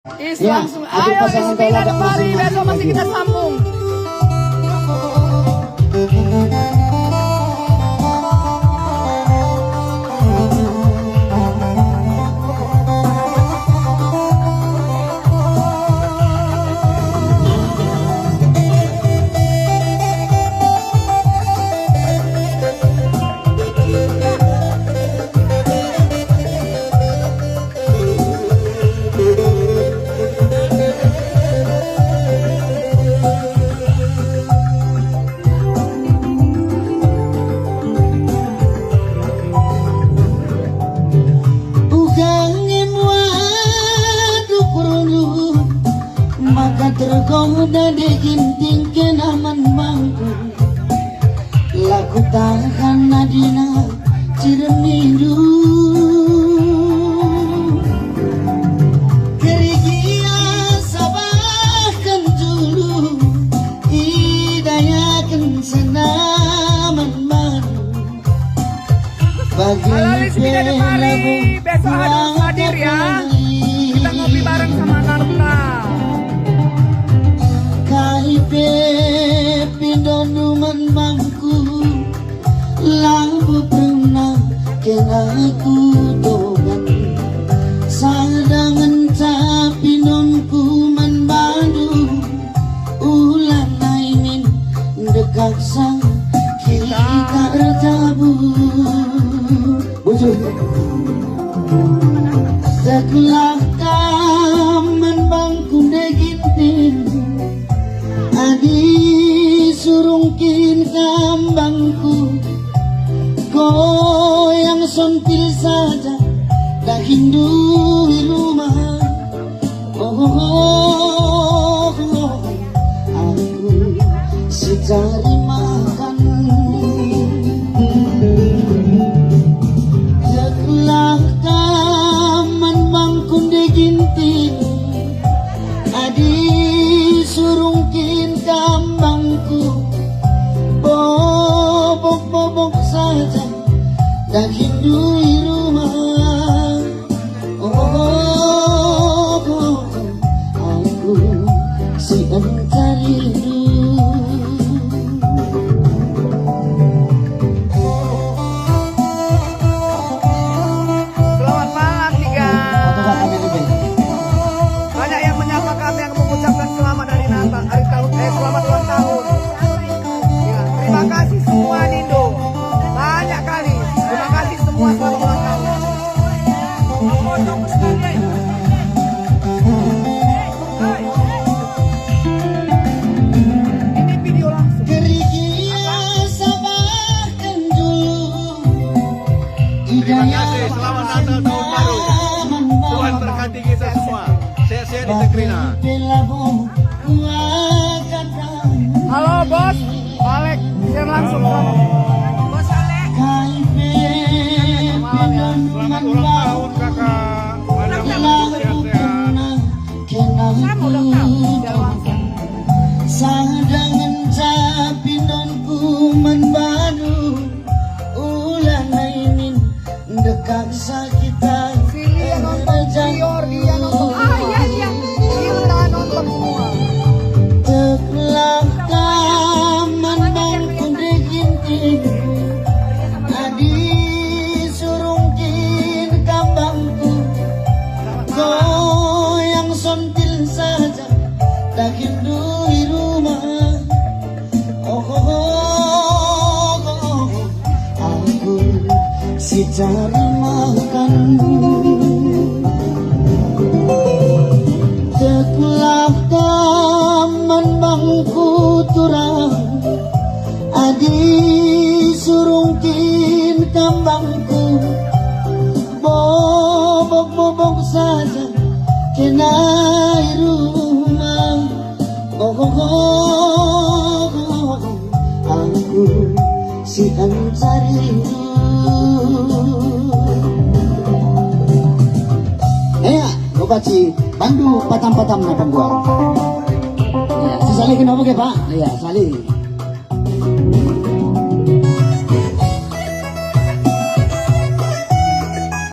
Ya, Langsung aduh, ayo pasangan Ismina Bella kembali, masing-masing besok masih lagi. kita sambung. Maka tergoda diginting kenaman mangku laku tahan nadina ciremidu kerigia sabahkan dulu idayakan senaman manu bagi Halo Rizky dan Mari, besok harus hadir ya. Kita ngopi bareng sama Narta. Kaipe pindonuman mangku lampu pernah kenaku dogan sadangan capinonku man badu ulan naimin dekat sang kita tabu bujur sekelah taman bangku degintin adi surungkin kambangku goyang sontil saja dah hindu di rumah aku si cari makan sekelah taman bangku degintin adi surungkin kambangku bobok-bobok saja dah hindu di rumah aku si rindu. Selamat malam Tiga. Banyak yang menyapa kami yang mengucapkan selamat hari Natal, selamat ulang tahun. Ya, terima kasih semua Nindo. Banyak kali. Terima kasih semua selamat ulang tahun. Ini video langsung. Kerigia sabahkan dulu Terima kasih, selamat Natal Tahun Baru. Tuhan berkati kita semua. Sehat-sehat di Tekrina. Halo Bos, Alek, share langsung sama Bos Alek. Selamat ulang tahun kakak. Sadangan capinonku menbadu ulan nainin dekat sakitan Sini yang nonton Prior, dia nonton. Iya. Kita nonton semua. tekelah taman bangku deginting adi surungkin kambangku goyang sontil saja dah hindu di rumah aku si cari makan sekelah taman bangku turang adi surungkin kambangku bobok-bobok saja kena rumah aku si cari baci bandu patam-patam na pembuat. Ya, sesali kenapa ke Pak? Ya, sali.